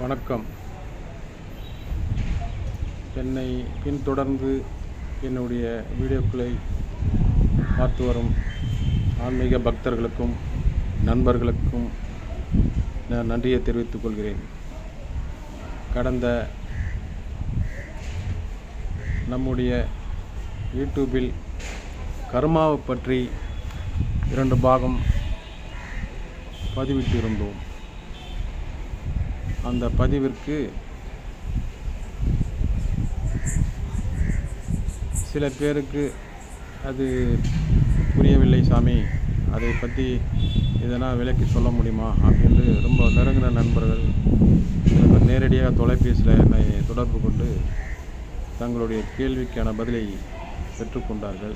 வணக்கம். என்னை பின்தொடர்ந்து என்னுடைய வீடியோக்களை பார்த்து வரும் ஆன்மீக பக்தர்களுக்கும் நண்பர்களுக்கும் நான் நன்றியை தெரிவித்துக் கொள்கிறேன். கடந்த நம்முடைய யூடியூபில் கர்மாவை பற்றி 2 பாகம் பதிவிட்டிருந்தோம். அந்த பதிவிற்கு சில பேருக்கு அது புரியவில்லை சாமி, அதை பற்றி எதனா விளக்கி சொல்ல முடியுமா அப்படின்னு ரொம்ப நெருங்கின நண்பர்கள் நேரடியாக தொலைபேசியில் என்னை தொடர்பு கொண்டு தங்களுடைய கேள்விக்கான பதிலை பெற்றுக்கொண்டார்கள்.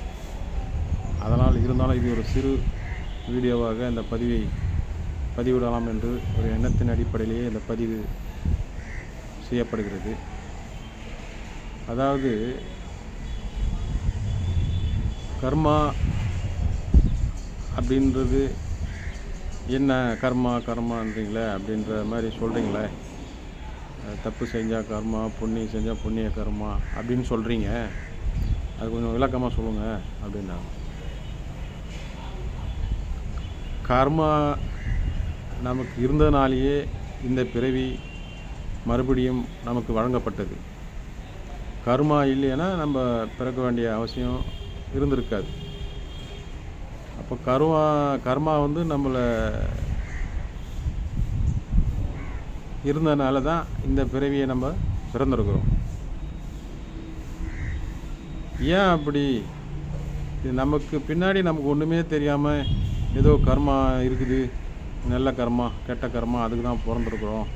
அதனால் இருந்தாலும் இது ஒரு சிறு வீடியோவாக இந்த பதிவிடலாம் என்று ஒரு எண்ணத்தின் அடிப்படையிலேயே இந்த பதிவு செய்யப்படுகிறது. அதாவது கர்மா அப்படின்றது என்ன, கர்மான்றீங்களே அப்படின்ற மாதிரி சொல்கிறீங்களே, தப்பு செஞ்சால் கர்மா, புண்ணியம் செஞ்சால் புண்ணிய கர்மா அப்படின்னு சொல்கிறீங்க, அது கொஞ்சம் விளக்கமாக சொல்லுங்கள் அப்படின்னாங்க. கர்மா நமக்கு இருந்ததுனாலேயே இந்த பிறவி மறுபடியும் நமக்கு வழங்கப்பட்டது. கர்மா இல்லைன்னா நம்ம பிறக்க வேண்டிய அவசியம் இருந்திருக்காது. அப்போ கர்மா நம்மளை இருந்ததுனால தான் இந்த பிறவியை நம்ம பிறந்திருக்கிறோம். ஏன் அப்படி? இது நமக்கு பின்னாடி நமக்கு ஒன்றுமே தெரியாமல் ஏதோ கர்மா இருக்குது, நல்ல கர்மா கெட்ட கர்மா, அதுக்கு தான் பிறந்திருக்கிறோம்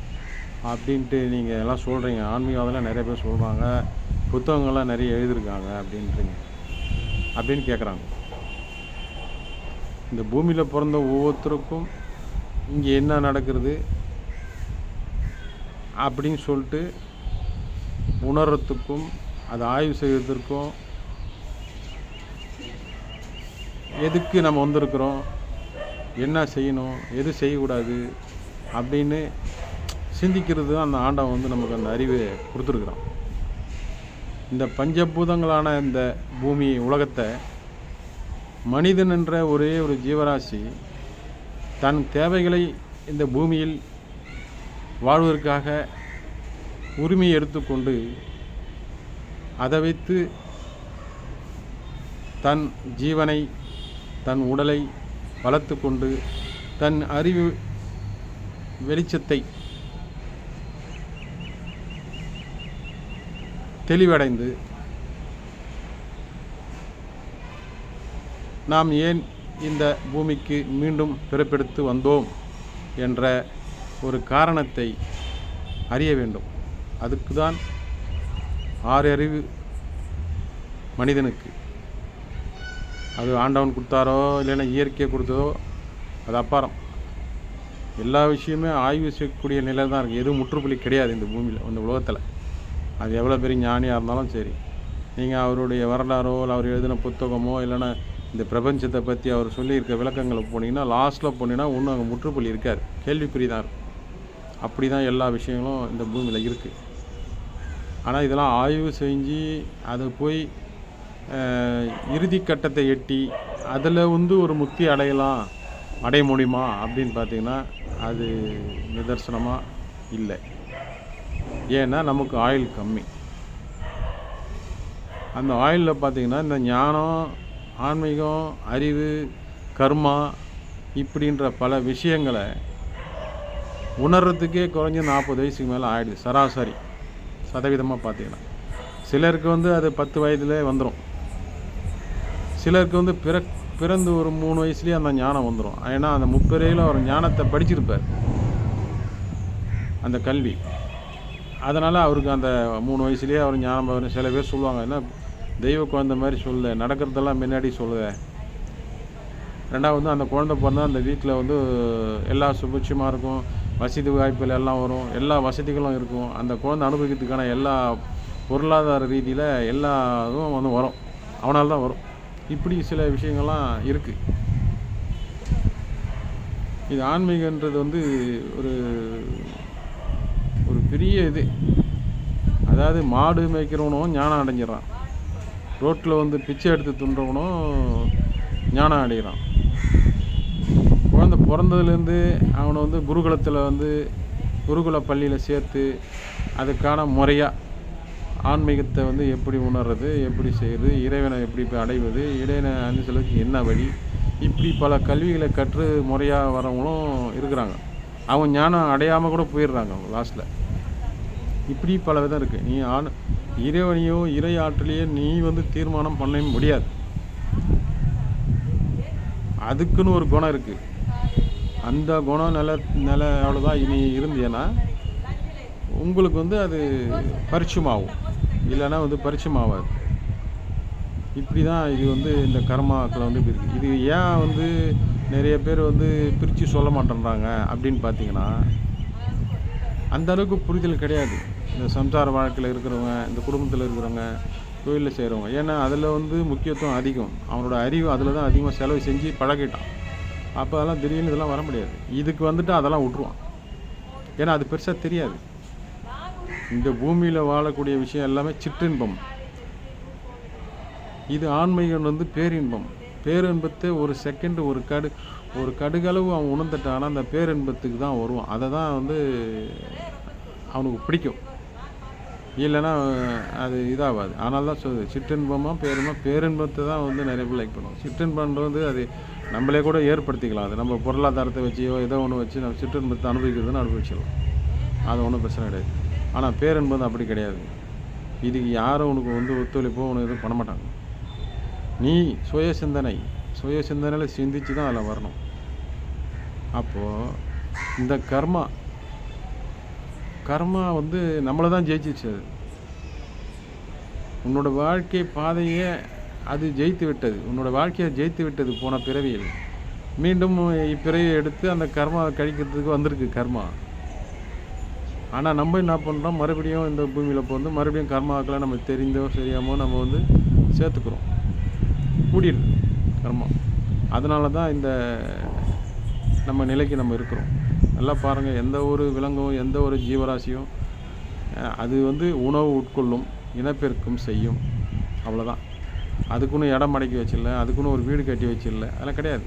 அப்படின்ட்டு நீங்கள் எல்லாம் சொல்கிறீங்க. ஆன்மீகவாதெல்லாம் நிறைய பேர் சொல்கிறாங்க, புத்தகங்கள்லாம் நிறைய எழுதியிருக்காங்க அப்படின்னு கேட்குறாங்க. இந்த பூமியில் பிறந்த ஒவ்வொருத்தருக்கும் இங்கே என்ன நடக்கிறது அப்படின்னு சொல்லிட்டு உணர்றதுக்கும் அதை ஆய்வு செய்வதற்கும், எதுக்கு நம்ம வந்திருக்கிறோம், என்ன செய்யணும், எது செய்யக்கூடாது அப்படின்னு சிந்திக்கிறது தான் அந்த ஆண்டவன் நமக்கு அந்த அறிவை கொடுத்துருக்குறான். இந்த பஞ்சபூதங்களான இந்த பூமி உலகத்தை மனிதன் என்ற ஒரே ஒரு ஜீவராசி தன் தேவைகளை இந்த பூமியில் வாழ்வதற்காக உரிமையை எடுத்துக்கொண்டு அதை வைத்து தன் ஜீவனை, தன் உடலை வளர்த்து கொண்டு தன் அறிவு வெளிச்சத்தை தெளிவடைந்து நாம் ஏன் இந்த பூமிக்கு மீண்டும் பிறப்பெடுத்து வந்தோம் என்ற ஒரு காரணத்தை அறிய வேண்டும். அதுக்கு தான் 6 அறிவு மனிதனுக்கு. அது ஆண்டவன் கொடுத்தாரோ இல்லைன்னா இயற்கையை கொடுத்ததோ அது அப்பாரம். எல்லா விஷயமே ஆய்வு செய்யக்கூடிய நிலை தான் இருக்குது. எதுவும் முற்றுப்புள்ளி கிடையாது இந்த பூமியில், இந்த உலகத்தில். அது எவ்வளோ பெரிய ஞானியாக இருந்தாலும் சரி, நீங்கள் அவருடைய வரலாறோ இல்லை அவர் எழுதின புத்தகமோ இல்லைன்னா இந்த பிரபஞ்சத்தை பற்றி அவர் சொல்லியிருக்க விளக்கங்களை போனீங்கன்னா, லாஸ்ட்டில் போனீங்கன்னா ஒன்றும் அங்கே முற்றுப்புள்ளி இருக்காது, கேள்விக்குறி தான் இருக்கும். அப்படி தான் எல்லா விஷயங்களும் இந்த பூமியில் இருக்குது. ஆனால் இதெல்லாம் ஆய்வு செஞ்சு அதை போய் இறுதி கட்டத்தை எட்டி அதில் ஒரு முக்தி அடைய முடியுமா அப்படின்னு பார்த்தீங்கன்னா அது நிதர்சனமாக இல்லை. ஏன்னா நமக்கு ஆயுள் கம்மி. அந்த ஆயுளில் பார்த்திங்கன்னா இந்த ஞானம், ஆன்மீகம், அறிவு, கர்மா இப்படின்ற பல விஷயங்களை உணர்றதுக்கே குறைஞ்ச 40 வயசுக்கு மேலே ஆகிடுது சராசரி சதவீதமாக பார்த்திங்கன்னா. சிலருக்கு அது 10 வயதிலே வந்துடும். சிலருக்கு பிறந்து ஒரு 3 வயசுலேயே அந்த ஞானம் வந்துடும். ஏன்னா அந்த 30 அவர் ஞானத்தை படிச்சிருப்பார், அந்த கல்வி. அதனால் அவருக்கு அந்த 3 வயசுலேயே அவர் ஞானம் வரும். சில பேர் சொல்லுவாங்க, என்ன தெய்வ குழந்தை மாதிரி சொல்லுத, நடக்கிறதெல்லாம் முன்னாடி சொல்லுத. ரெண்டாவது அந்த குழந்தை பிறந்தால் அந்த வீட்டில் எல்லா சுபிட்சமாக இருக்கும், வசதி வாய்ப்புகள் எல்லாம் வரும், எல்லா வசதிகளும் இருக்கும். அந்த குழந்தை அனுபவிக்கிறதுக்கான எல்லா பொருளாதார ரீதியில் எல்லா இதுவும் வரும், அவனால் தான் வரும். இப்படி சில விஷயங்கள்லாம் இருக்குது. இது ஆன்மீகன்றது ஒரு ஒரு பெரிய இது. அதாவது மாடு மேய்க்கிறவனும் ஞானம் அடைஞ்சிடறான், ரோட்டில் வந்து பிச்சை எடுத்து துன்றவனும் ஞானம் அடைகிறான். குழந்தை பிறந்ததுலேருந்து அவனை வந்து குருகுலத்தில் வந்து குருகுல பள்ளியில் சேர்த்து அதுக்கான முறையாக ஆன்மீகத்தை வந்து எப்படி உணர்றது, எப்படி செய்கிறது, இறைவனை எப்படி அடைவது, இறைவனை அனுசலுக்கு என்ன வழி, இப்படி பல கல்விகளை கற்று முறையாக வரவங்களும் இருக்கிறாங்க. அவங்க ஞானம் அடையாமல் கூட போயிடுறாங்க அவங்க லாஸ்ட்டில். இப்படி பல விதம் இருக்குது. நீ இறைவனையோ இறை ஆற்றலையோ நீ வந்து தீர்மானம் பண்ண முடியாது. அதுக்குன்னு ஒரு குணம் இருக்குது. அந்த குணம் அவ்வளோதான் நீ இருந்தீன்னா உங்களுக்கு வந்து அது பரிச்சயமாகும், இல்லைன்னா வந்து பரிச்சயமாகாது. இப்படி தான் இது வந்து இந்த கர்மாக்களை வந்து இப்படி இருக்குது. இது ஏன் வந்து நிறைய பேர் வந்து பிரித்து சொல்ல மாட்டேன்றாங்க அப்படின்னு பார்த்தீங்கன்னா, அந்த அளவுக்கு புரிதல் கிடையாது இந்த சம்சார வாழ்க்கையில் இருக்கிறவங்க, இந்த குடும்பத்தில் இருக்கிறவங்க, தொழிலில் செய்கிறவங்க. ஏன்னா அதில் வந்து முக்கியத்துவம் அதிகம். அவனோட அறிவு அதில் தான் அதிகமாக செலவு செஞ்சு பழகிட்டான். அப்போ அதெல்லாம் திடீர்னு இதெல்லாம் வர முடியாது. இதுக்கு வந்துட்டு அதெல்லாம் விட்ருவான். ஏன்னா அது பெருசாக தெரியாது. இந்த பூமியில் வாழக்கூடிய விஷயம் எல்லாமே சிற்றின்பம். இது ஆன்மீகம் வந்து பேரின்பம். பேரின்பத்தை ஒரு செகண்டு ஒரு கடுகளவு அவன் உணர்ந்துட்டானா அந்த பேரின்பத்துக்கு தான் வருவான். அதை தான் வந்து அவனுக்கு பிடிக்கும், இல்லைன்னா அது இதாகாது. அதனால தான் சொல்லுது சிற்றின்பமாக பேரின்பத்தை தான் வந்து நிறைய பேர் லைக் பண்ணுவோம். சிற்றின்பன்றது வந்து அது நம்மளே கூட ஏற்படுத்திக்கலாம். அது நம்ம பொருளாதாரத்தை வச்சியோ ஏதோ ஒன்று வச்சு நம்ம சிற்றின்பத்தை அனுபவிக்கிறதுன்னு அனுபவிச்சிடலாம். அது ஒன்றும் பிரச்சனை கிடையாது. ஆனால் பேரென்பது அப்படி கிடையாது. இதுக்கு யாரும் உனக்கு வந்து ஒத்துழைப்போ உனக்கு எதுவும் பண்ண மாட்டாங்க. நீ சுய சிந்தனையில் சிந்திச்சு தான் அதில் வரணும். அப்போது இந்த கர்மா வந்து நம்மளை தான் ஜெயிச்சிச்சு. அது உன்னோட வாழ்க்கை பாதையை அது ஜெயித்து விட்டது. உன்னோட வாழ்க்கையை ஜெயித்து விட்டது போன பிறவியில். மீண்டும் இப்பிறவியை எடுத்து அந்த கர்மா கழிக்கிறதுக்கு வந்திருக்கு கர்மா. ஆனால் நம்ம என்ன பண்ணுறோம், மறுபடியும் இந்த பூமியில் வந்து மறுபடியும் கர்மாக்களை நம்ம தெரிந்தோ சரியாமோ நம்ம வந்து சேர்த்துக்கிறோம், கூடிடுது கர்மா. அதனால தான் இந்த நம்ம நிலைக்கு நம்ம இருக்கிறோம். நல்லா பாருங்கள், எந்த ஒரு விலங்கும் எந்த ஒரு ஜீவராசியும் அது வந்து உணவு உட்கொள்ளும், இனப்பெருக்கம் செய்யும், அவ்வளோதான். அதுக்குன்னு இடம் மடக்கி வச்சிடல, அதுக்குன்னு ஒரு வீடு கட்டி வச்சிடல, அதெல்லாம் கிடையாது.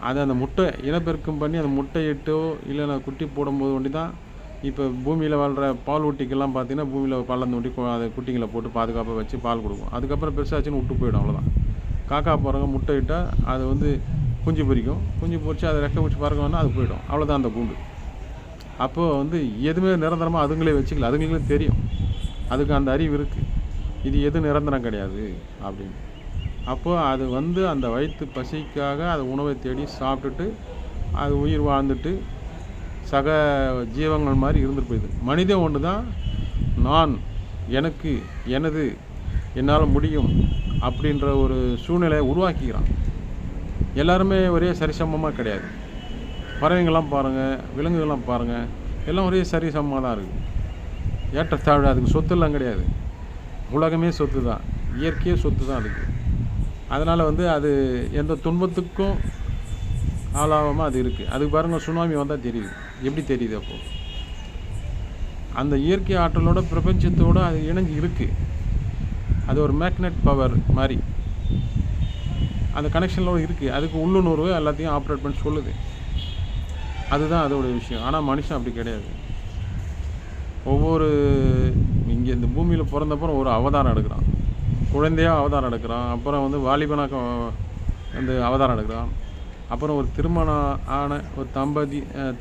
அது அந்த முட்டை இனப்பெருக்கம் பண்ணி அந்த முட்டையிட்டோ இல்லைன்னா குட்டி போடும்போது ஒண்டி தான். இப்போ பூமியில் வாழ்கிற பால் ஊட்டிக்கெல்லாம் பார்த்தீங்கன்னா பூமியில் பள்ளம் தோண்டி அதை குட்டிங்களை போட்டு பாதுகாப்பாக வச்சு பால் கொடுக்கும். அதுக்கப்புறம் பெருசாச்சுன்னு விட்டு போயிடும், அவ்வளோதான். காக்கா போகிறவங்க முட்டை இட்டால் அது வந்து குஞ்சு பொரிக்கும், குஞ்சு பொரிச்சு அதை ரெக்கை பிடிச்சி பறக்கணும்னா அது போயிடும், அவ்வளோதான் அந்த கூண்டு. அப்போது வந்து எதுவுமே நிரந்தரமாக அதுங்களே வச்சுக்கல, அதுங்களுக்கு தெரியும், அதுக்கு அந்த அறிவு இருக்குது, இது எது நிரந்தரம் கிடையாது அப்படின்னு. அப்போது அது வந்து அந்த வயிற்று பசிக்காக அது உணவை தேடி சாப்பிட்டுட்டு அது உயிர் வாழ்ந்துட்டு சக ஜீவங்கள் மாதிரி இருந்துட்டு போயிடுது. மனிதன் ஒன்று தான் நான், எனக்கு, எனது, என்னால் முடியும் அப்படின்ற ஒரு சூழ்நிலையை உருவாக்கிக்கிறான். எல்லாருமே ஒரே சரிசமமாக கிடையாது. பறவைங்கள்லாம் பாருங்கள், விலங்குகள்லாம் பாருங்கள், எல்லாம் ஒரே சரிசமமாக தான் இருக்குது. ஏற்றத்தாழ்வு அதுக்கு சொத்துலாம் கிடையாது. உலகமே சொத்து தான், இயற்கையே சொத்து தான் அதுக்கு. அதனால் வந்து அது எந்த துன்பத்துக்கும் ஆளாகாமல் அது இருக்குது. அதுக்கு பாருங்கள், சுனாமி வந்தால் தெரியுது, எப்படி தெரியுது? அப்போது அந்த இயற்கை ஆற்றலோட பிரபஞ்சத்தோடு அது இணைஞ்சு இருக்குது. அது ஒரு மேக்னெட் பவர் மாதிரி அந்த கனெக்ஷனில் இருக்குது. அதுக்கு உள்ளுணர்வு எல்லாத்தையும் ஆப்ரேட் பண்ணி சொல்லுது. அதுதான் அதோடைய விஷயம். ஆனால் மனுஷன் அப்படி கிடையாது. ஒவ்வொரு இங்கே இந்த பூமியில் பிறந்தப்பறம் ஒரு அவதாரம் எடுக்கிறான், குழந்தையாக அவதாரம் எடுக்கிறான், அப்புறம் வந்து வாலிபனாக வந்து அவதாரம் எடுக்கிறான், அப்புறம் ஒரு திருமணம் ஆன ஒரு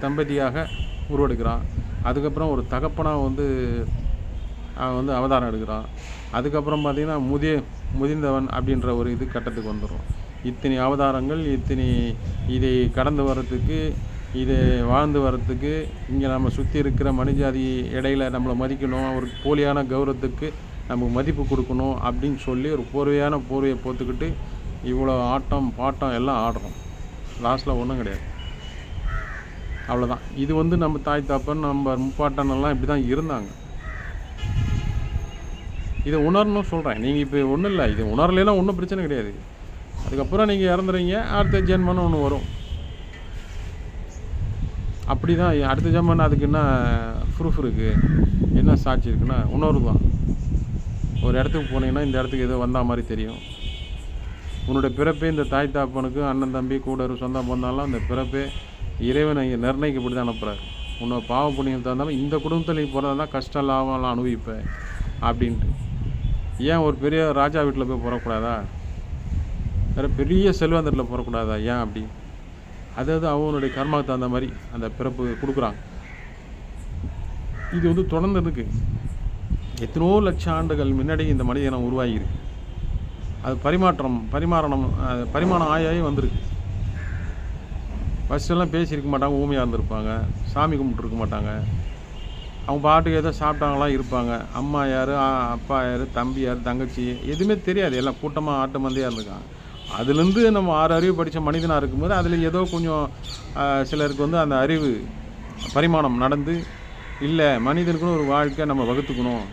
தம்பதியாக உருவெடுக்கிறான், அதுக்கப்புறம் ஒரு தகப்பனாக வந்து அவன் வந்து அவதாரம் எடுக்கிறான், அதுக்கப்புறம் பார்த்திங்கன்னா முதிர்ந்தவன் அப்படின்ற ஒரு இது கட்டத்துக்கு வந்துடும். இத்தனை அவதாரங்கள், இதை கடந்து வர்றதுக்கு, இதை வாழ்ந்து வர்றதுக்கு, இங்கே நம்ம சுற்றி இருக்கிற மனிதஜாதி இடையில நம்மளை மதிக்கணும், ஒரு போலியான கௌரவத்துக்கு நமக்கு மதிப்பு கொடுக்கணும் அப்படின்னு சொல்லி ஒரு போர்வையை போத்துக்கிட்டு இவ்வளோ ஆட்டம் பாட்டம் எல்லாம் ஆடுறோம். லாஸ்ட்டில் ஒன்றும் கிடையாது, அவ்வளோதான். இது வந்து நம்ம தாய் தாப்பன் நம்ம முப்பாட்டனெல்லாம் இப்படி தான் இருந்தாங்க. இதை உணரணும் சொல்கிறேன். நீங்கள் இப்போ ஒன்றும் இல்லை, இது உணரலைன்னா ஒன்றும் பிரச்சனை கிடையாது. அதுக்கப்புறம் நீங்கள் இறந்துறீங்க, அடுத்த ஜென்மன்னு ஒன்று வரும், அப்படி தான் அடுத்த ஜென்மன்னா அதுக்கு என்ன ப்ரூஃப் இருக்குது, என்ன சாட்சி இருக்குன்னா உணர்வு தான். ஒரு இடத்துக்கு போனீங்கன்னா இந்த இடத்துக்கு ஏதோ வந்த மாதிரி தெரியும். உன்னோட பிறப்பே இந்த தாய் தாப்பனுக்கு அண்ணன் தம்பி கூட சொந்தம் பந்தாலும் அந்த பிறப்பே இறைவனை நிர்ணயிக்கப்படி தான் அனுப்புகிறார். உன்னோட பாவ புண்ணியம் தந்தாலும் இந்த குடும்பத்தில் நீ பிறந்தா தான் கஷ்டம் லாபம்லாம் அனுபவிப்பேன் அப்படின்ட்டு. ஏன் ஒரு பெரிய ராஜா வீட்டில் போய் போகக்கூடாதா, வேறு பெரிய செல்வந்தரில் போகக்கூடாதா, ஏன் அப்படி? அதாவது அவனுடைய கர்மாவுக்கு தகுந்த மாதிரி அந்த பிறப்பு கொடுக்குறாங்க. இது வந்து தொடர்ந்து இருக்குது. எத்தனையோ லட்சம் ஆண்டுகள் முன்னாடி இந்த மனிதனம் உருவாகியிருக்கு. அது பரிமாணம் ஆகி வந்திருக்கு. ஃபஸ்ட்டெல்லாம் பேசியிருக்க மாட்டாங்க, ஊமையாக இருந்திருப்பாங்க, சாமி கும்பிட்டுருக்க மாட்டாங்க, அவங்க பாட்டுக்கு ஏதோ சாப்பிட்டாங்களா இருப்பாங்க. அம்மா யார், அப்பா யார், தம்பி யார், தங்கச்சி எதுவுமே தெரியாது. எல்லாம் கூட்டமாக ஆட்டு மந்தையாக இருந்திருக்காங்க. அதுலேருந்து நம்ம 6 அறிவு படித்த மனிதனாக இருக்கும்போது அதில் ஏதோ கொஞ்சம் சிலருக்கு வந்து அந்த அறிவு பரிமாணம் நடந்து, இல்லை மனிதனுக்குன்னு ஒரு வாழ்க்கை நம்ம வகுத்துக்கணும்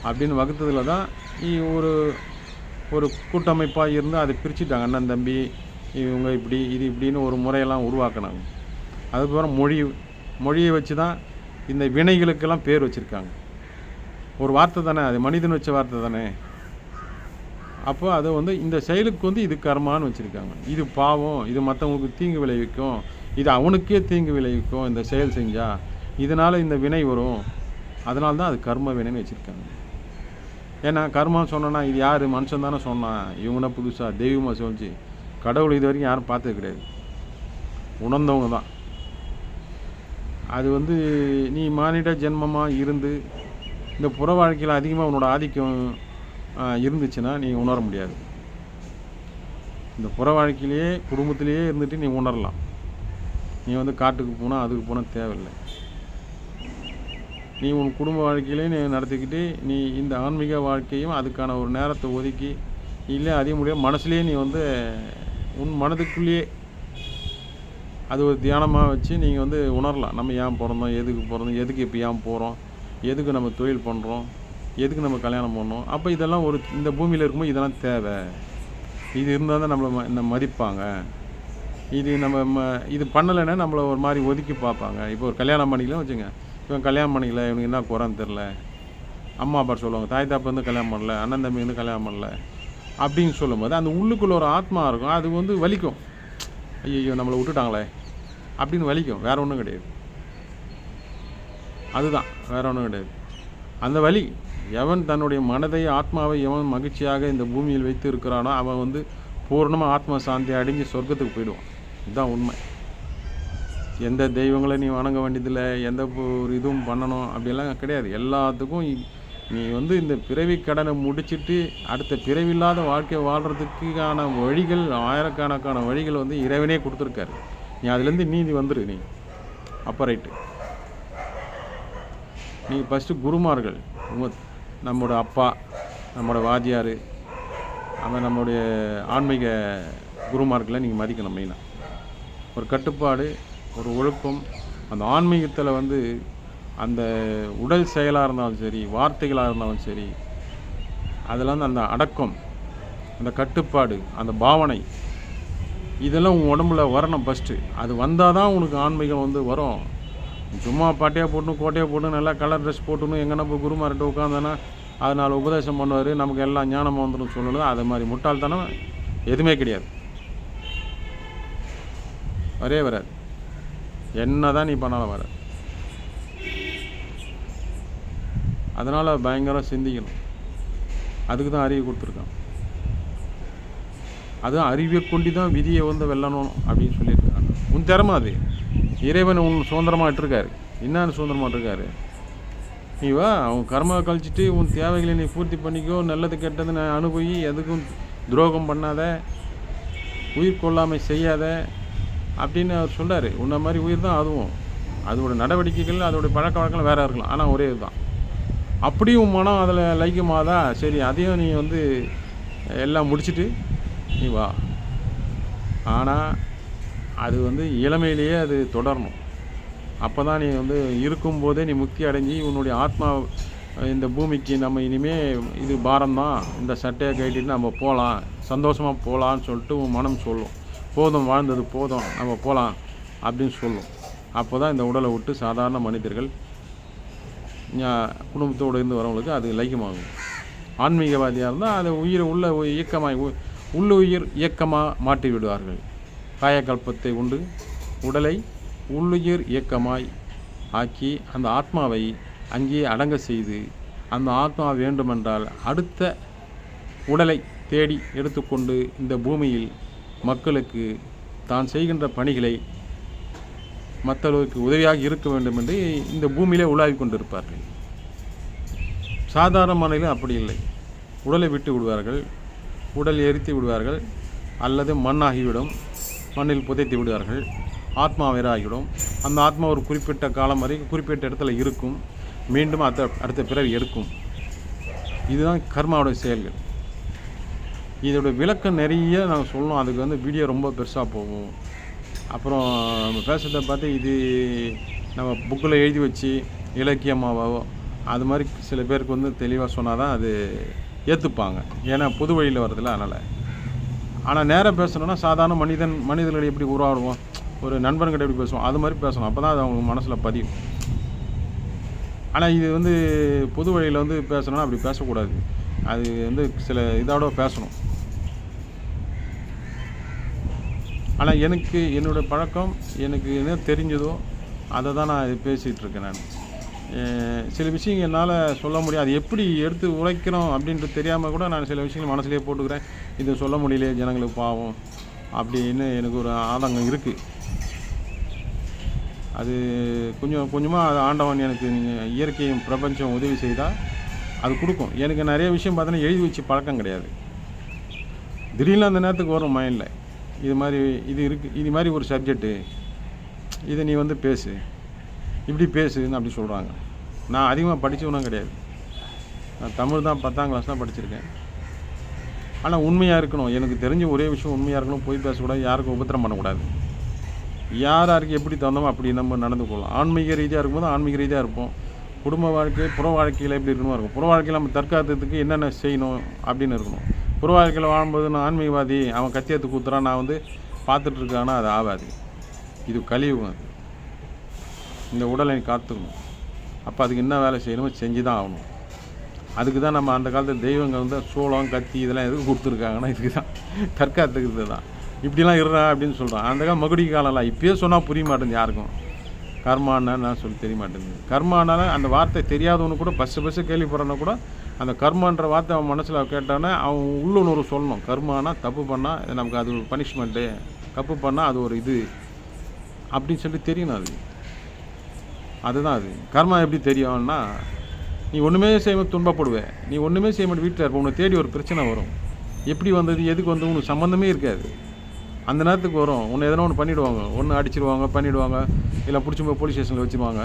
அப்படின்னு வகுத்ததில் தான் ஒரு கூட்டமைப்பாக இருந்து அதை பிரிச்சுட்டாங்க. அண்ணன் தம்பி இவங்க இப்படி இது இப்படின்னு ஒரு முறையெல்லாம் உருவாக்கினாங்க. அதுக்கப்புறம் மொழியை வச்சு தான் இந்த வினைகளுக்கெல்லாம் பேர் வச்சுருக்காங்க. ஒரு வார்த்தை தானே அது, மனிதன் வச்ச வார்த்தை தானே. அப்போ அதை வந்து இந்த செயலுக்கு வந்து இது கர்மான்னு வச்சுருக்காங்க. இது பாவம், இது மற்றவங்களுக்கு தீங்கு விளைவிக்கும், இது அவனுக்கே தீங்கு விளைவிக்கும் இந்த செயல் செஞ்சால், இதனால் இந்த வினை வரும், அதனால தான் அது கர்ம வினைன்னு வச்சுருக்காங்க. ஏன்னா கர்மான்னு சொன்னோன்னா இது யார், மனுஷன் தானே சொன்னான், இவங்கன்னா புதுசாக தெய்வமாக சொல்லிச்சு. கடவுள் இது வரைக்கும் யாரும் பார்த்தது கிடையாது, உணர்ந்தவங்க தான். அது வந்து நீ மானிட ஜென்மமாக இருந்து இந்த புற வாழ்க்கையில் அதிகமாக உன்னோட ஆதிக்கம் இருந்துச்சுன்னா நீ உணர முடியாது. இந்த புற வாழ்க்கையிலேயே குடும்பத்திலேயே இருந்துட்டு நீ உணரலாம். நீ வந்து காட்டுக்கு போனால் அதுக்கு போனால் தேவையில்லை. நீ உன் குடும்ப வாழ்க்கையிலே நீ நடத்திக்கிட்டு நீ இந்த ஆன்மீக வாழ்க்கையும் அதுக்கான ஒரு நேரத்தை ஒதுக்கி, இல்லை அதே முடியாது மனசுலேயே நீ வந்து உன் மனதுக்குள்ளேயே அது ஒரு தியானமாக வச்சு நீங்கள் வந்து உணரலாம். நம்ம ஏன் பிறந்தோம், எதுக்கு பிறந்தோம், எதுக்கு இப்போ ஏன் போகிறோம், எதுக்கு நம்ம தொழில் பண்ணுறோம், எதுக்கு நம்ம கல்யாணம் பண்ணோம். அப்போ இதெல்லாம் இந்த பூமியில் இருக்கும்போது இதெல்லாம் தேவை, இது இருந்தால் தான் நம்மளை மதிப்பாங்க. இது இது பண்ணலைன்னா நம்மளை ஒரு மாதிரி ஒதுக்கி பார்ப்பாங்க. இப்போ ஒரு கல்யாணம் பண்ணிக்கலாம் வச்சுங்க, இவன் கல்யாணம் பண்ணிக்கல, இவனுக்கு என்ன குறைன்னு தெரில, அம்மா அப்பா சொல்லுவாங்க, தாய் தாப்பா வந்து கல்யாணம் பண்ணல, அண்ணன் தம்பி வந்து கல்யாணம் பண்ணல அப்படின்னு சொல்லும்போது அந்த உள்ளுக்குள்ளே ஒரு ஆத்மா இருக்கும். அது வந்து வலிக்கும், ஐயோ நம்மளை விட்டுட்டாங்களே அப்படின்னு வலிக்கும். வேறு ஒன்றும் கிடையாது, அதுதான் வேறு ஒன்றும் கிடையாது. அந்த வலி எவன் தன்னுடைய மனதை ஆத்மாவை எவன் மகிழ்ச்சியாக இந்த பூமியில் வைத்து இருக்கிறானோ அவன் வந்து பூர்ணமாக ஆத்ம சாந்தி அடைஞ்சு சொர்க்கத்துக்கு போயிடுவான். இதுதான் உண்மை. எந்த தெய்வங்களை நீ வணங்க வேண்டியதில்லை, எந்த ஒரு இதுவும் பண்ணணும் அப்படியெல்லாம் கிடையாது. எல்லாத்துக்கும் நீ வந்து இந்த பிறவி கடனை முடிச்சுட்டு அடுத்த பிறவில்லாத வாழ்க்கை வாழ்கிறதுக்கான வழிகள், ஆயிரக்கணக்கான வழிகள் வந்து இறைவனே கொடுத்துருக்காரு. நீ அதுலேருந்து நீதி வந்துரு. நீ அப்போ ரைட்டு. நீ ஃபஸ்ட்டு குருமார்கள், நம்மளோட அப்பா, நம்மளோட வாத்தியார், அவன் நம்மளுடைய ஆன்மீக குருமார்களை நீங்கள் மதிக்கணும். மெயினாக ஒரு கட்டுப்பாடு, ஒரு ஒழுக்கம். அந்த ஆன்மீகத்தில் வந்து அந்த உடல் செயலாக இருந்தாலும் சரி, வார்த்தைகளாக இருந்தாலும் சரி, அதெல்லாம் அந்த அடக்கம், அந்த கட்டுப்பாடு, அந்த பாவனை, இதெல்லாம் உன் உடம்புல வரணும் ஃபஸ்ட்டு. அது வந்தால் தான் உனக்கு ஆன்மீகம் வந்து வரும். சும்மா பாட்டியாக போட்டுன்னு கோட்டையாக போட்டு நல்லா கலர் ட்ரெஸ் போட்டுன்னு எங்கன்னா போய் குருமார்கிட்ட உட்காந்தானா அதனால் உபதேசம் பண்ணுவார், நமக்கு எல்லாம் ஞானம் வந்துடும் சொல்லணும். அது மாதிரி முட்டாள்தனம் எதுவுமே கிடையாது, வரவே வராது. என்ன தான் நீ பண்ணாலும் வராது. அதனால் பயங்கரம் சிந்திக்கணும். அதுக்கு தான் அறிவு கொடுத்துருக்கான். அதுவும் அறிவை கொண்டு தான் விதியை வந்து வெல்லணும் அப்படின்னு சொல்லியிருக்காங்க. உன் திறமை அது. இறைவன் உன் சுதந்திரமாக இட்டிருக்காரு. என்னன்னு சுதந்திரமாக இட்டிருக்காரு? நீ வா, அவன் கர்மாவை கழிச்சிட்டு உன் தேவைகளை நீ பூர்த்தி பண்ணிக்கோ, நல்லது கெட்டது நான் அனுபவி, எதுக்கும் துரோகம் பண்ணாத, உயிர் கொள்ளாமை செய்யாத அப்படின்னு அவர் சொல்கிறார். உன்ன மாதிரி உயிர் தான் அதுவும். அதோட நடவடிக்கைகள், அதோடைய பழக்க வழக்கங்கள் வேறு இருக்கலாம், ஆனால் ஒரே இதுதான். அப்படியும் மனம் அதில் லைக்கமாதா, சரி அதையும் நீ வந்து எல்லாம் முடிச்சுட்டு நீ வா. ஆனால் அது வந்து இளமையிலேயே அது தொடரணும். அப்போ தான் நீ வந்து இருக்கும்போதே நீ முக்தி அடைஞ்சி உன்னுடைய ஆத்மா இந்த பூமிக்கு நம்ம இனிமேல் இது பாரம்தான், இந்த சட்டையை கட்டிட்டு நம்ம போகலாம், சந்தோஷமாக போகலான்னு சொல்லிட்டு உன் மனம் சொல்லும். போதும், வாழ்ந்தது போதும், நம்ம போகலாம் அப்படின்னு சொல்லும். அப்போ தான் இந்த உடலை விட்டு சாதாரண மனிதர்கள் குடும்பத்தோடு இருந்து வரவங்களுக்கு அது லைக்கமாகும். ஆன்மீகவாதியாக இருந்தால் அதை உயிரை உள்ள இயக்கமாக உள்ளுயிர் இயக்கமாக மாற்றி விடுவார்கள். காயக்கல்பத்தை உண்டு உடலை உள்ளுயிர் இயக்கமாய் ஆக்கி அந்த ஆத்மாவை அங்கேயே அடங்க செய்து அந்த ஆத்மா வேண்டுமென்றால் அடுத்த உடலை தேடி எடுத்துக்கொண்டு இந்த பூமியில் மக்களுக்கு தான் செய்கின்ற பணிகளை மற்றவர்களுக்கு உதவியாக இருக்க வேண்டும் என்று இந்த பூமியிலே உலாவிக் கொண்டிருப்பார்கள். சாதாரண மனிதர்கள் அப்படி இல்லை. உடலை விட்டு விடுவார்கள், உடல் எரித்து விடுவார்கள், அல்லது மண்ணாகிவிடும், மண்ணில் புதைத்து விடுவார்கள். ஆத்மா வேறாகிவிடும். அந்த ஆத்மா ஒரு குறிப்பிட்ட காலம் வரைக்கும் குறிப்பிட்ட இடத்துல இருக்கும், மீண்டும் அடுத்த பிறவி எடுக்கும். இதுதான் கர்மாவுடைய செயல்கள். இதோட விளக்கம் நிறைய நாங்கள் சொல்லணும். அதுக்கு வீடியோ ரொம்ப பெருசாக போகும். அப்புறம் பேசுகிறத பார்த்து இது நம்ம புக்கில் எழுதி வச்சு இலக்கியமாகவோ அது மாதிரி சில பேருக்கு தெளிவாக சொன்னால் தான் அது ஏற்றுப்பாங்க. ஏன்னா பொது வழியில் வரதில்ல, அதனால். ஆனால் நேராக பேசணுன்னா சாதாரண மனிதர்களை எப்படி உருவாடுவோம், ஒரு நண்பன்கிட்ட எப்படி பேசுவோம், அது மாதிரி பேசணும். அப்போ தான் அது அவங்க மனசில் பதியும். ஆனால் இது பொது வழியில் பேசணுன்னா அப்படி பேசக்கூடாது. அது சில இதோட பேசணும். ஆனால் எனக்கு என்னோடய பழக்கம், எனக்கு என்ன தெரிஞ்சதோ அதை தான் நான் பேசிகிட்ருக்கேன். நான் சில விஷயங்கள் என்னால் சொல்ல முடியாது. அது எப்படி எடுத்து உழைக்கிறோம் அப்படின்ட்டு தெரியாமல் கூட நான் சில விஷயங்கள் மனசுலேயே போட்டுக்கிறேன். இது சொல்ல முடியலையே, ஜனங்களுக்கு பாவம் அப்படின்னு எனக்கு ஒரு ஆதங்கம் இருக்குது. அது கொஞ்சம் கொஞ்சமாக அது ஆண்டவன் எனக்கு இயற்கையும் பிரபஞ்சம் உதவி செய்தால் அது கொடுக்கும். எனக்கு நிறைய விஷயம் பார்த்தோன்னா எழுதி வச்சு பழக்கம் கிடையாது. திடீர்னு அந்த நேரத்துக்கு வரும் மைண்டில், இது மாதிரி இது இருக்குது, இது மாதிரி ஒரு சப்ஜெக்டு, இதை நீ பேசு, இப்படி பேசுன்னு அப்படி சொல்கிறாங்க. நான் அதிகமாக படித்தவனும் கிடையாது. நான் தமிழ் தான் 10ஆம் கிளாஸ் தான் படிச்சிருக்கேன். ஆனால் உண்மையாக இருக்கணும். எனக்கு தெரிஞ்ச ஒரே விஷயம் உண்மையாக இருக்கணும். போய் பேசக்கூடாது, யாருக்கும் உபத்திரம் பண்ணக்கூடாது. யாருக்கு எப்படி தகுந்தோமோ அப்படி நம்ம நடந்து கொள்ளலாம். ஆன்மீக ரீதியாக இருக்கும்போது ஆன்மீக ரீதியாக இருப்போம். குடும்ப வாழ்க்கை புற வாழ்க்கையில் எப்படி இருக்கணுமோ இருக்கும். புற வாழ்க்கையில் நம்ம தற்காத்துக்கு என்னென்ன செய்யணும் அப்படின்னு இருக்கணும். புற வாழ்க்கையில் வாழும்போது நான் ஆன்மீகவாதி, அவன் கத்தியத்து கூத்துறான், நான் பார்த்துட்ருக்கானா அது ஆகாது. இது கலியுகம். அது இந்த உடலை காத்துக்கணும். அப்போ அதுக்கு என்ன வேலை செய்யணுமோ செஞ்சு தான் ஆகணும். அதுக்கு தான் நம்ம அந்த காலத்தில் தெய்வங்கள் சோளம் கத்தி இதெல்லாம் எதுக்கு கொடுத்துருக்காங்கன்னா இதுக்கு தான், தற்காத்துக்கு தான். இப்படிலாம் இருறா அப்படின்னு சொல்கிறான். அந்த காலம் மகுடி காலம்லாம் இப்போயே சொன்னால் புரிய மாட்டேங்குது யாருக்கும். கர்மான்னு சொல்லி தெரிய மாட்டேங்குது. கர்மானால அந்த வார்த்தை தெரியாதவனு கூட பஸ்ஸு கேள்விப்படுறவன கூட அந்த கர்மான்ற வார்த்தை அவன் மனசில் கேட்டானே அவன் உள்ளுணர்வு சொல்லணும். கர்மானா தப்பு பண்ணால் நமக்கு அது ஒரு பனிஷ்மெண்ட்டு, தப்பு பண்ணால் அது ஒரு இது அப்படின்னு சொல்லி தெரியணும். அதுதான் அது. கர்மா எப்படி தெரியும்னா, நீ ஒன்றுமே செய்ய துன்பப்படுவேன், நீ ஒன்றுமே செய்ய மாட்டே வீட்டில் இருப்ப, உன்னை தேடி ஒரு பிரச்சனை வரும். எப்படி வந்தது, எதுக்கு உனக்கு சம்மந்தமே இருக்காது. அந்த நேரத்துக்கு வரும். உன்னை எதனா ஒன்று பண்ணிவிடுவாங்க, ஒன்று அடிச்சிடுவாங்க, பண்ணிவிடுவாங்க, இல்லை பிடிச்சி போய் போலீஸ் ஸ்டேஷனில் வச்சுருவாங்க.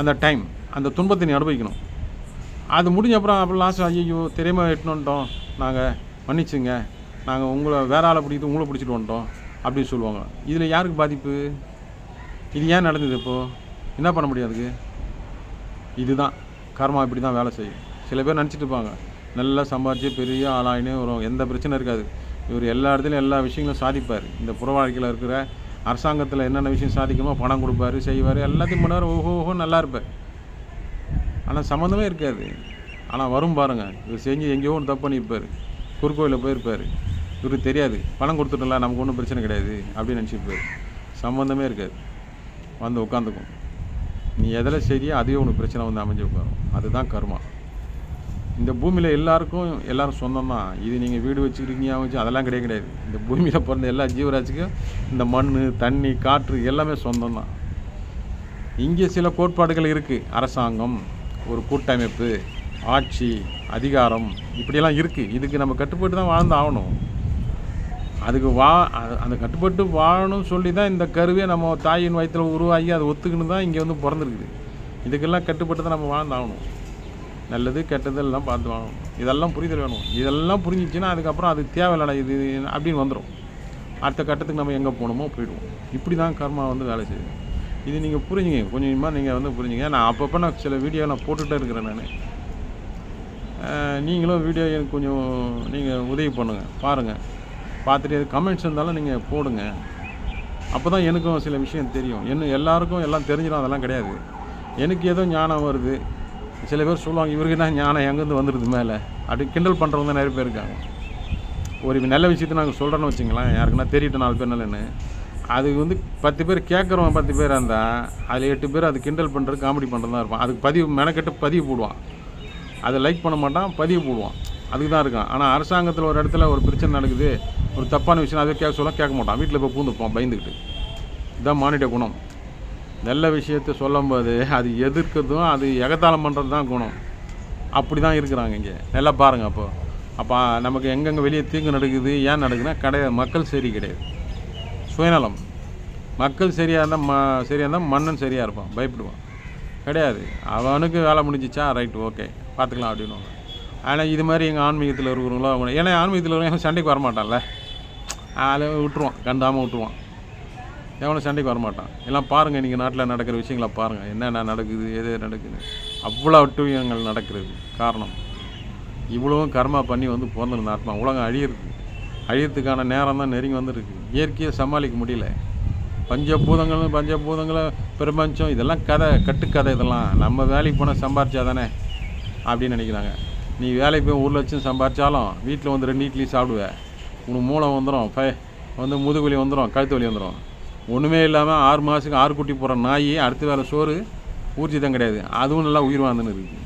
அந்த டைம் அந்த துன்பத்தை நீ அனுபவிக்கணும். அது முடிஞ்ச அப்புறம் லாஸ்ட் ஐயோ தெரியாமல் எட்டுன்னு வந்துட்டோம், நாங்கள் மன்னிச்சுங்க, நாங்கள் உங்களை வேற ஆளை பிடிக்கிட்டு உங்களை பிடிச்சிட்டு வந்துட்டோம் அப்படின்னு சொல்லுவாங்க. இதில் யாருக்கு பாதிப்பு? இது ஏன் நடந்தது? இப்போது என்ன பண்ண முடியாதுக்கு? இதுதான் கர்மா. இப்படி தான் வேலை செய்யும். சில பேர் நினச்சிட்டு இருப்பாங்க நல்லா சம்பாதிச்சு பெரிய ஆளாயினே வரும், எந்த பிரச்சனை இருக்காது, இவர் எல்லா இடத்துலையும் எல்லா விஷயங்களும் சாதிப்பார். இந்த புற வாழ்க்கையில் இருக்கிற அரசாங்கத்தில் என்னென்ன விஷயம் சாதிக்குமோ பணம் கொடுப்பாரு, செய்வார், எல்லாத்தையும் பண்ணுவார், ஓஹோ நல்லா இருப்பார். ஆனால் சம்மந்தமே இருக்காது. ஆனால் வரும் பாருங்கள், இவர் செஞ்சு எங்கேயோ ஒன்று தப்பு பண்ணியிருப்பார், குறுக்கோயிலில் போயிருப்பார், இவருக்கு தெரியாது, பணம் கொடுத்துட்டல நமக்கு ஒன்றும் பிரச்சனை கிடையாது அப்படின்னு நினச்சிருப்பார். சம்மந்தமே இருக்காது. உட்காந்துக்கும். நீ எதில் சரியா அதுவே உனக்கு பிரச்சனை அமைஞ்சு உட்காரும். அதுதான் கர்மா. இந்த பூமியில் எல்லோரும் சொந்தம் தான். இது நீங்கள் வீடு வச்சுக்கிறீங்க வச்சு அதெல்லாம் கிடையாது. இந்த பூமியில் பிறந்த எல்லா ஜீவராசிக்கும் இந்த மண், தண்ணி, காற்று எல்லாமே சொந்தம் தான். இங்கே சில கோட்பாடுகள் இருக்குது. அரசாங்கம், ஒரு கூட்டமைப்பு, ஆட்சி, அதிகாரம், இப்படியெல்லாம் இருக்குது. இதுக்கு நம்ம கட்டுப்பட்டு தான் வாழ்ந்து ஆகணும். அதுக்கு அந்த கட்டுப்பட்டு வாழணும்னு சொல்லி தான் இந்த கருவே நம்ம தாயின் வயிற்றில் உருவாகி அதை ஒத்துக்கின்னு தான் இங்கே பிறந்திருக்குது. இதுக்கெல்லாம் கட்டுப்பட்டு தான் நம்ம வாழ்ந்தாகணும். நல்லது கெட்டது எல்லாம் பார்த்து வாங்கணும். இதெல்லாம் புரிதல் வேணும். இதெல்லாம் புரிஞ்சிச்சுன்னா அதுக்கப்புறம் அது தேவையில்லை இது அப்படின்னு வந்துடும். அடுத்த கட்டத்துக்கு நம்ம எங்கே போகணுமோ போயிடுவோம். இப்படி தான் கர்மா வேலை செய்யுது. இது நீங்கள் புரிஞ்சுங்க, கொஞ்சமாக நீங்கள் புரிஞ்சுங்க. நான் அப்பப்போ நான் சில வீடியோ நான் போட்டுகிட்டே இருக்கிறேன். நான் நீங்களும் வீடியோ எனக்கு கொஞ்சம் நீங்கள் உதவி பண்ணுங்கள், பாருங்கள். பார்த்துட்டு கமெண்ட்ஸ் இருந்தாலும் நீங்கள் போடுங்க. அப்போ தான் எனக்கும் சில விஷயம் தெரியும். எல்லாருக்கும் எல்லாம் தெரிஞ்சிடும் அதெல்லாம் கிடையாது. எனக்கு ஏதோ ஞானம் வருது. சில பேர் சொல்லுவாங்க, இவருக்கு என்ன ஞானம் எங்கேருந்து வந்துடுது மேலே அப்படி கிண்டல் பண்ணுறவங்க தான் நிறைய பேர் இருக்காங்க. ஒரு நல்ல விஷயத்தை நாங்கள் சொல்கிறேன்னு வச்சுங்களேன், யாருக்குன்னா தெரியட்டும் 4 பேர் நல்லன்னு, அது 10 பேர் கேட்குறவன் 10 பேர் இருந்தால் அதில் 8 பேர் அது கிண்டல் பண்ணுறது காமெடி பண்ணுறது தான் இருப்பான். அதுக்கு மெனக்கெட்டு பதிவு போடுவான், அதை லைக் பண்ண மாட்டான், பதிவு போடுவான், அதுக்கு தான் இருக்கான். ஆனால் அரசாங்கத்தில் ஒரு இடத்துல ஒரு பிரச்சனை நடக்குது, ஒரு தப்பான விஷயம் அதை கேட்க மாட்டான், வீட்டில் போய் பூந்துப்பான் பயந்துக்கிட்டு. இதுதான் மானிட குணம். நல்ல விஷயத்தை சொல்லும்போது அது எதிர்க்கிறதும் அது எகத்தாளம் பண்ணுறது தான் குணம். அப்படி தான் இருக்கிறாங்க இங்கே. நல்லா பாருங்கள். அப்போ நமக்கு எங்கெங்கே வெளியே தீங்கு நடக்குது, ஏன் நடக்குதுன்னா கிடையாது, மக்கள் சரி கிடையாது, சுயநலம். மக்கள் சரியாக இருந்தால் மன்னன் சரியாக இருப்பான், பயப்படுவான். கிடையாது, அவனுக்கு வேலை முடிஞ்சிச்சா ரைட்டு ஓகே பார்த்துக்கலாம் அப்படின்னு. ஆனால் இது மாதிரி எங்கள் ஆன்மீகத்தில் இருக்கிறவங்களோ அவங்க, ஏன்னா ஆன்மீகத்தில் இருக்கிறவங்க சண்டைக்கு வரமாட்டான்ல, அதில் விட்டுருவான், கண்டாமல் விட்டுருவான், எவனும் சண்டைக்கு வரமாட்டான். எல்லாம் பாருங்கள், நீங்கள் நாட்டில் நடக்கிற விஷயங்களை பாருங்கள், என்னென்ன நடக்குது, எது நடக்குது, அவ்வளோ அட்டுவியங்கள் நடக்கிறது. காரணம் இவ்வளவும் கர்மா பண்ணி பிறந்திருந்த ஆத்மா. உலகம் அழியறதுக்கான நேரம் தான் நெருங்கி வந்துருக்கு. இயற்கையை சமாளிக்க முடியல. பஞ்சபூதங்களை பிரபஞ்சம் இதெல்லாம் கட்டுக்கதை. இதெல்லாம் நம்ம வேலைக்கு போனால் சம்பாரிச்சா தானே அப்படின்னு நினைக்கிறாங்க. நீ வேலைக்கு போய் 1 லட்சம் சம்பாரிச்சாலும் வீட்டில் 2 இட்லி சாப்பிடுவேன், உனக்கு மூளை வந்துடும், முதுகுவலி வந்துடும், கழுத்து வலி வந்துடும். ஒன்றுமே இல்லாமல் 6 மாதத்துக்கு 6 குட்டி போகிற நாய் அடுத்த வேலை சோறு ஊர்ஜிதம் கிடையாது, அதுவும் நல்லா உயிர் வாழ்ந்துன்னு இருக்குது.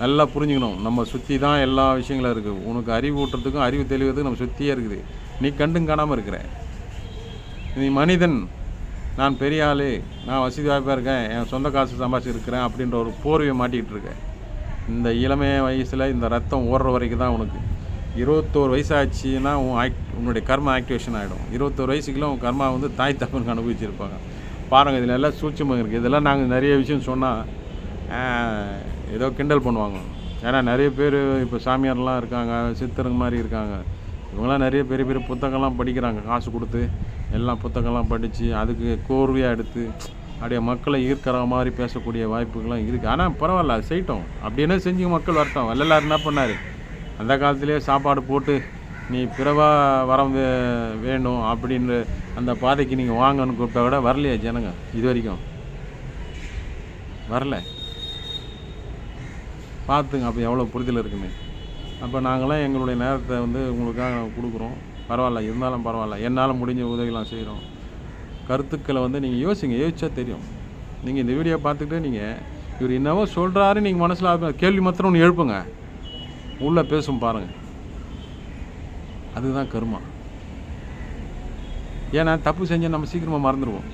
நல்லா புரிஞ்சுக்கணும், நம்ம சுற்றி தான் எல்லா விஷயங்களும் இருக்குது. உனக்கு அறிவு ஊட்டுறதுக்கும் அறிவு தெளிவதுக்கும் நம்ம சுற்றியே இருக்குது. நீ கண்டும் காணாமல் இருக்கிற. நீ மனிதன், நான் பெரிய ஆள், நான் வசதி வாய்ப்பாக இருக்கேன், என் சொந்த காசு சம்பாதிச்சிருக்கிறேன் அப்படின்ற ஒரு போர்வையை மாட்டிக்கிட்டு இருக்கேன். இந்த இளமைய வயசில் இந்த ரத்தம் ஓடுற வரைக்கும் தான் உனக்கு. 21 வயசு ஆச்சுன்னா உன்னுடைய கர்மா ஆக்டிவேஷன் ஆகிடும். 21 வயசுக்குள்ள உன் கர்மா தாய் தப்பனுக்கு அனுபவிச்சிருப்பாங்க. பாருங்கள், இதில் எல்லாம் சூட்சமாக இருக்குது. இதெல்லாம் நாங்கள் நிறைய விஷயம் சொன்னால் ஏதோ கிண்டல் பண்ணுவாங்க. ஏன்னா நிறைய பேர் இப்போ சாமியார்லாம் இருக்காங்க, சித்தருங்க மாதிரி இருக்காங்க. இவங்களாம் நிறைய பெரிய பெரிய புத்தகம்லாம் படிக்கிறாங்க, காசு கொடுத்து எல்லாம் புத்தகம்லாம் படித்து அதுக்கு கோர்வையாக எடுத்து அப்படியே மக்களை ஈர்க்கிற மாதிரி பேசக்கூடிய வாய்ப்புகள்லாம் இருக்குது. ஆனால் பரவாயில்ல, அது செய்யட்டும். அப்படின்னா செஞ்சு மக்கள் வரட்டும். வள்ளலார் என்ன பண்ணார், அந்த காலத்திலே சாப்பாடு போட்டு நீ பிறவா வரம் வேணும் அப்படின்ற அந்த பாதைக்கு நீங்கள் வாங்கன்னு கூப்பிட்டா கூட வரலையா ஜனங்க? இது வரைக்கும் வரல. பார்த்துங்க அப்போ எவ்வளோ புரிதல் இருக்குன்னு. அப்போ நாங்களாம் எங்களுடைய நேரத்தை உங்களுக்காக கொடுக்குறோம். பரவாயில்ல, இருந்தாலும் பரவாயில்ல, என்னால் முடிஞ்ச உதவிலாம் செய்கிறோம். கருத்துக்களை நீங்கள் யோசிச்சா தெரியும். நீங்கள் இந்த வீடியோ பார்த்துக்கிட்டு நீங்கள் இவர் என்னவோ சொல்கிறாரு நீங்கள் மனசில் கேள்வி மாத்திரம் ஒன்று எழுப்புங்க, உள்ளே பேசும் பாருங்கள். அதுதான் கர்மா. ஏன்னா தப்பு செஞ்சால் நம்ம சீக்கிரமாக மறந்துடுவோம்.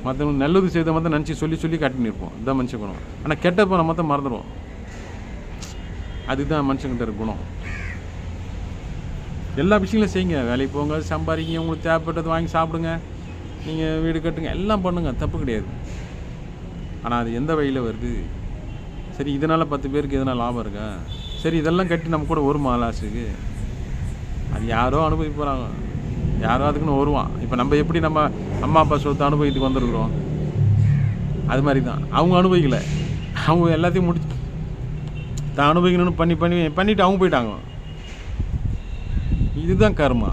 மற்றவங்க நல்லது செய்த நினச்சி சொல்லி காட்டின்னு இருப்போம். இதுதான் மனுஷன் குணம். ஆனால் கெட்டப்போ நம்ம தான் மறந்துடுவோம். அதுதான் மனுஷங்கிட்ட இருக்க குணம். எல்லா விஷயங்களும் செய்யுங்க, வேலைக்கு போங்க, சம்பாதிங்க, உங்களுக்கு தேவைப்பட்டது வாங்கி சாப்பிடுங்க, நீங்கள் வீடு கட்டுங்க, எல்லாம் பண்ணுங்கள், தப்பு கிடையாது. ஆனால் அது எந்த வழியில் வருது? சரி, இதனால் 10 பேருக்கு எதனால் லாபம் இருக்கா? சரி, இதெல்லாம் கட்டி நம்ம கூட வருமா லாஸ்ட்டுக்கு? அது யாரோ அனுபவிக்க போகிறாங்க, யாரோ அதுக்குன்னு வருவான். இப்போ நம்ம எப்படி நம்ம அம்மா அப்பா சொத்தை அனுபவித்துக்கு வந்துருக்குறோம், அது மாதிரி தான் அவங்க அனுபவிக்கலை. அவங்க எல்லாத்தையும் முடிச்சு தான் அனுபவிக்கணும்னு பண்ணிவிட்டு அவங்க போயிட்டாங்க. இதுதான் கர்மா.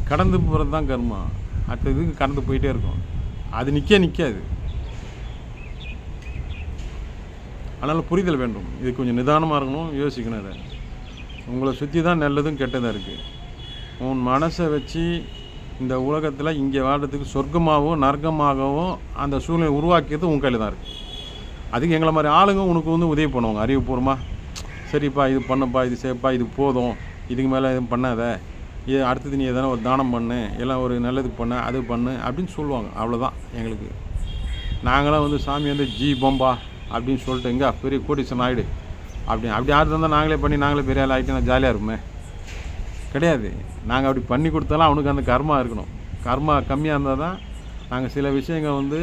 கடந்து போகிறது தான் கர்மா. அடுத்த இதுக்கு கடந்து போயிட்டே இருக்கும். அது நிற்காது. அதனால் புரிதல் வேண்டும். இது கொஞ்சம் நிதானமாக இருக்கணும், யோசிக்கணும். இதை உங்களை சுற்றி தான் நல்லதும் கெட்டதாக இருக்குது. உன் மனசை வச்சு இந்த உலகத்தில் இங்கே வாழ்கிறதுக்கு சொர்க்கமாகவும் நரகமாகவும் அந்த சூழ்நிலை உருவாக்கியது உன் கையில் தான் இருக்குது. அதுக்கு எங்களை மாதிரி ஆளுங்க உனக்கு உதவி பண்ணுவாங்க அறிவுபூர்வமாக. சரிப்பா, இது பண்ணப்பா, இது செய்ப்பா, இது போதும், இதுக்கு மேலே எதுவும் பண்ணாத, இது அடுத்தது நீ எதனா ஒரு தானம் பண்ணு, எல்லாம் ஒரு நல்லது பண்ண, அது பண்ணு அப்படின்னு சொல்லுவாங்க. அவ்வளோதான் எங்களுக்கு. நாங்களாம் சாமி ஜி பொம்பா அப்படின்னு சொல்லிட்டு எங்கே பெரிய கோடீஸ்வரன் ஆகிடு அப்படி யார் இருந்தால் நாங்களே பண்ணி நாங்களே பெரிய ஆள் ஆகிட்டு நான் ஜாலியாக இருப்போமே. கிடையாது. நாங்கள் அப்படி பண்ணி கொடுத்தாலும் அவனுக்கு அந்த கர்மா இருக்கணும். கர்மா கம்மியாக இருந்தால் தான் நாங்கள் சில விஷயங்கள்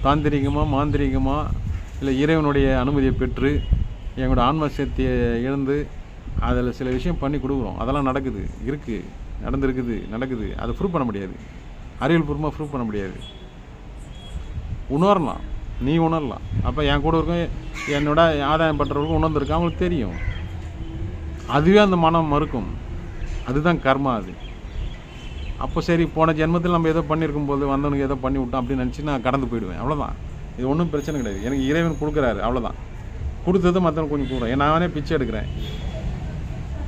தாந்திரிகமாக மாந்திரிகமாக இல்லை இறைவனுடைய அனுமதியை பெற்று எங்களோட ஆன்ம சக்தியை இழந்து அதில் சில விஷயம் பண்ணி கொடுக்குறோம். அதெல்லாம் நடக்குது. அதை ப்ரூவ் பண்ண முடியாது, அறிவியல் பூர்வமாக ப்ரூவ் பண்ண முடியாது. உணரலாம், நீ உணரலாம். அப்போ என் கூட இருக்கும் என்னோட ஆதாயம் பெற்றவர்களுக்கும் உணர்ந்துருக்கு, அவங்களுக்கு தெரியும். அதுவே அந்த மனம் மறுக்கும். அதுதான் கர்மா. அது அப்போ சரி போன ஜென்மத்தில் நம்ம ஏதோ பண்ணியிருக்கும் போது வந்தவனுக்கு ஏதோ பண்ணி விட்டோம் அப்படின்னு நினச்சி நான் கடந்து போயிடுவேன். அவ்வளோதான். இது ஒன்றும் பிரச்சனை கிடையாது. எனக்கு இறைவன் கொடுக்குறாரு, அவ்வளோதான். கொடுத்தது மற்றவனுக்கு கொஞ்சம் கூடும். நானே பிச்சை எடுக்கிறேன்,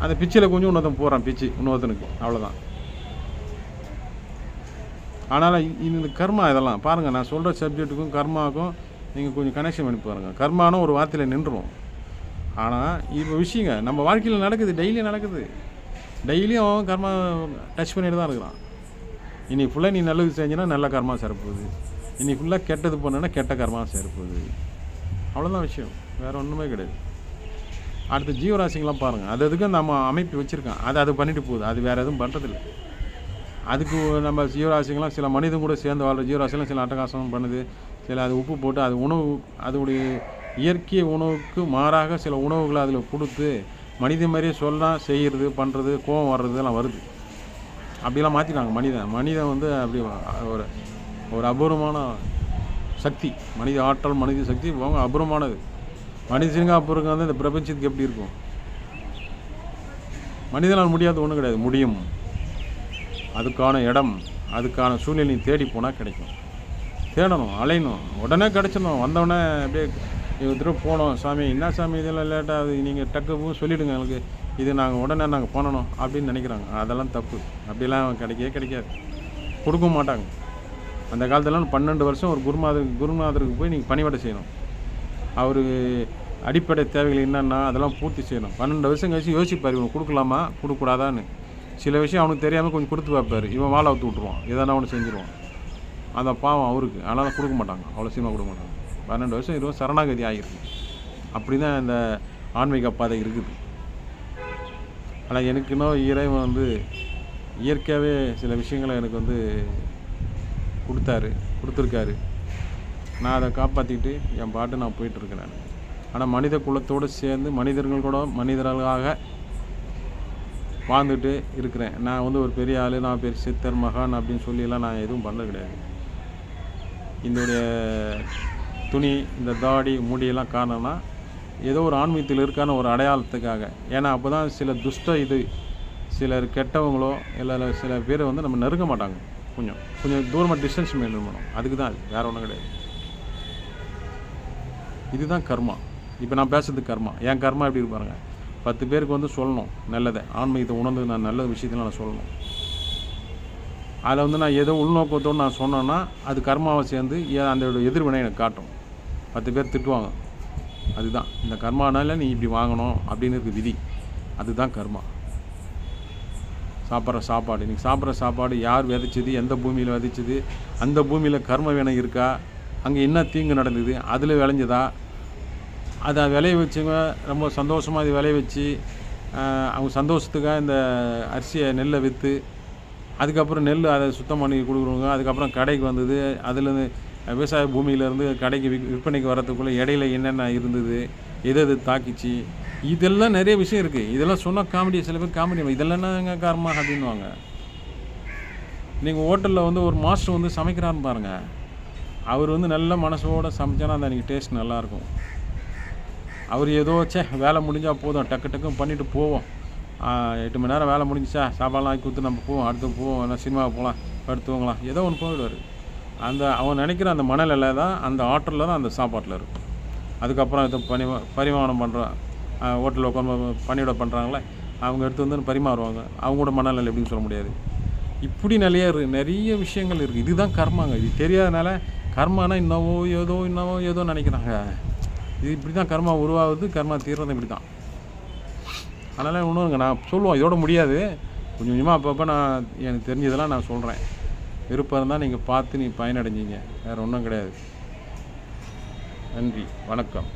அந்த பிச்சையில் கொஞ்சம் இன்னொருத்தன் போகிறான் பிச்சு இன்னொருத்தனுக்கு, அவ்வளோதான். ஆனால் இந்த கர்மா இதெல்லாம் பாருங்கள், நான் சொல்கிற சப்ஜெக்ட்டுக்கும் கர்மாவுக்கும் நீங்கள் கொஞ்சம் கனெக்ஷன் பண்ணி பாருங்கள். கர்மானும் ஒரு வார்த்தையில் நின்றுடும். ஆனால் இப்போ விஷயங்க நம்ம வாழ்க்கையில் நடக்குது, டெய்லியும் நடக்குது. டெய்லியும் கர்மா டச் பண்ணிட்டு தான் இருக்கிறான். இன்னைக்கு ஃபுல்லாக நீ நல்லது செஞ்சினா நல்ல கர்மா சேரப்போகுது, இன்னைக்கு ஃபுல்லாக கெட்டது பண்ணனா கெட்ட கர்மா சேரப்போகுது. அவ்வளோதான் விஷயம், வேறு ஒன்றுமே கிடையாது. அடுத்த ஜீவராசிங்களாம் பாருங்கள், அது அதுக்கு நம்ம அமைப்பு வச்சுருக்கோம், அது பண்ணிட்டு போகுது, அது வேறு எதுவும் பண்ணுறதில்ல. அதுக்கு நம்ம ஜீவராசிங்களாம் சில மனிதன் கூட சேர்ந்து வாழ்கிற ஜீவராசிலாம் சில அட்டகாசம் பண்ணுது, சில அது உப்பு போட்டு அது உணவு அதோடைய இயற்கை உணவுக்கு மாறாக சில உணவுகளை அதில் கொடுத்து மனிதன் மாதிரியே சொல்லலாம் செய்கிறது பண்ணுறது கோவம் வர்றதுலாம் வருது. அப்படிலாம் மாற்றிட்டாங்க மனிதன் வந்து அப்படி ஒரு ஒரு அபூர்வமான சக்தி, மனித ஆற்றல் மனித சக்தி அவங்க அபூர்வமானது. மனிதனுங்க அப்புறம் வந்து இந்த பிரபஞ்சத்துக்கு எப்படி இருக்கும்? மனிதனால் முடியாத ஒன்றும் கிடையாது, முடியும். அதுக்கான இடம் அதுக்கான சூழ்நிலை தேடி போனால் கிடைக்கும். தேடணும், அலையணும், உடனே கிடச்சிடணும். வந்தவுடனே அப்படியே திரும்ப போனோம் சாமி, என்ன சாமி இதெல்லாம் லேட்டாக அது நீங்கள் டக்கு சொல்லிவிடுங்க எங்களுக்கு, இது நாங்கள் உடனே நாங்கள் பண்ணணும் அப்படின்னு நினைக்கிறாங்க. அதெல்லாம் தப்பு. அப்படிலாம் கிடைக்காது, கொடுக்க மாட்டாங்க. அந்த காலத்துலாம் 12 வருஷம் ஒரு குருநாதருக்கு போய் நீங்கள் பணிவிடை செய்யணும். அவர் அடிப்படை தேவைகள் என்னென்னா அதெல்லாம் பூர்த்தி செய்யணும். 12 வருஷம் கழிச்சு யோசிப்பார், இவன் கொடுக்கலாமா கொடுக்கூடாதான்னு. சில விஷயம் அவனுக்கு தெரியாமல் கொஞ்சம் கொடுத்து பார்ப்பார், இவன் வாழை அவுத்து விட்ருவான், எதனா ஒன்று செஞ்சுருவான். அந்த பாவம் அவருக்கு, அதனால் கொடுக்க மாட்டாங்க, அவ்வளோ சீக்கிரமாக கொடுக்க மாட்டாங்க. 12 வருஷம் 20 சரணாகதி ஆகிருக்கு. அப்படி தான் இந்த ஆன்மீக பாதை இருக்குது. ஆனால் எனக்கு இன்னும் இறைவன் வந்து இயற்கையாகவே சில விஷயங்களை எனக்கு வந்து கொடுத்துருக்காரு. நான் அதை காப்பாற்றிக்கிட்டு என் பாட்டு நான் போயிட்டுருக்கிறேன். ஆனால் மனித குலத்தோடு சேர்ந்து மனிதர்கள் கூட மனிதர்களாக வாழ்ந்துட்டு இருக்கிறேன். நான் வந்து ஒரு பெரிய ஆள், நான் பெரிய சித்தர் மகான் அப்படின்னு சொல்லியெல்லாம் நான் எதுவும் பண்ணது கிடையாது. இதோடைய துணி இந்த தாடி முடியெல்லாம் காரணம்னா ஏதோ ஒரு ஆன்மீகத்தில் இருக்கான ஒரு அடையாளத்துக்காக. ஏன்னா அப்போ தான் சில சிலர் கெட்டவங்களோ இல்லை சில பேர் வந்து நம்ம நெருங்க மாட்டாங்க. கொஞ்சம் தூரமாக டிஸ்டன்ஸ் மெயின்டைன் பண்ணணும். அதுக்கு தான் அது, வேறு ஒன்றும் கிடையாது. இதுதான் கர்மா. இப்போ நான் பேசுறது கர்மா. என் கர்மா எப்படி இருப்பாருங்க, 10 பேருக்கு வந்து சொல்லணும் நல்லதை, ஆன்மீகத்தை உணர்ந்து நான் நல்ல விஷயத்தில் நான் சொல்லணும். அதில் வந்து நான் ஏதோ உள்நோக்கத்தோடு நான் சொன்னேன்னா அது கர்மாவை சேர்ந்து அந்த எதிர்வினை எனக்கு காட்டும். 10 பேர் திட்டுவாங்க. அதுதான் இந்த கர்மானால நீ இப்படி வாங்கணும் அப்படின்னு இருக்குது விதி. அதுதான் கர்மா. சாப்பிட்ற சாப்பாடு, இன்றைக்கி சாப்பிட்ற சாப்பாடு யார் விதைச்சது, எந்த பூமியில் விதைச்சது, அந்த பூமியில் கர்ம வினை இருக்கா, அங்கே என்ன தீங்கு நடந்தது, அதில் விளைஞ்சதா, அதை விளைய வச்சுங்க ரொம்ப சந்தோஷமாக அது விளைய வச்சு அவங்க சந்தோஷத்துக்காக இந்த அரிசியை நெல்லை விற்று அதுக்கப்புறம் நெல் அதை சுத்தம் பண்ணி கொடுக்குறவங்க, அதுக்கப்புறம் கடைக்கு வந்தது, அதுலேருந்து விவசாய பூமியிலேருந்து கடைக்கு விற்பனைக்கு வரத்துக்குள்ளே இடையில என்னென்ன இருந்தது, எது தாக்கிச்சு, இதெல்லாம் நிறைய விஷயம் இருக்குது. இதெல்லாம் சொன்னால் காமெடி, சில பேர் காமெடி, இதெல்லாம் என்னங்க காரணமா அப்படின்வாங்க. நீங்கள் ஹோட்டலில் வந்து ஒரு மாஸ்டர் வந்து சமைக்கிறான்னு பாருங்கள், அவர் வந்து நல்ல மனசோடு சமைச்சானா அந்த அன்றைக்கி டேஸ்ட் நல்லாயிருக்கும். அவர் ஏதோ வேலை முடிஞ்சால் போதும் டக்குன்னு பண்ணிவிட்டு போவோம், 8 மணி நேரம் வேலை முடிஞ்சிச்சா சாப்பாடெலாம் ஆக்கி கொடுத்து நம்ம போவோம், அடுத்து போவோம், என்ன சினிமாவை போகலாம், படுத்துவங்களாம், ஏதோ ஒன்று போயிடுவார். அவன் நினைக்கிற அந்த மனநிலை தான் அந்த ஆர்டரில் தான் அந்த சாப்பாட்டில் இருக்கும். அதுக்கப்புறம் இதை பரிமாணம் பண்ணுறான், ஹோட்டலில் உட்காந்து பணிவிட பண்ணுறாங்களே அவங்க எடுத்து வந்து பரிமாறுவாங்க, அவங்களோட மனநிலை எப்படின்னு சொல்ல முடியாது. இப்படி நிறைய விஷயங்கள் இருக்குது. இதுதான் கர்மாங்க. இது தெரியாதனால கர்மானா இன்னவோ ஏதோ நினைக்கிறாங்க. இது இப்படி தான் கர்மா உருவாகுது, கர்மா தீர்றது இப்படி தான். அதனால் ஒன்றுங்க நான் சொல்லுவோம், இதோட முடியாது, கொஞ்சமாக அப்பப்போ நான் எனக்கு தெரிஞ்சதெல்லாம் நான் சொல்கிறேன். விருப்பம் இருந்தால் நீங்கள் பார்த்து பயனடைஞ்சிங்க, வேறு ஒன்றும் கிடையாது. நன்றி, வணக்கம்.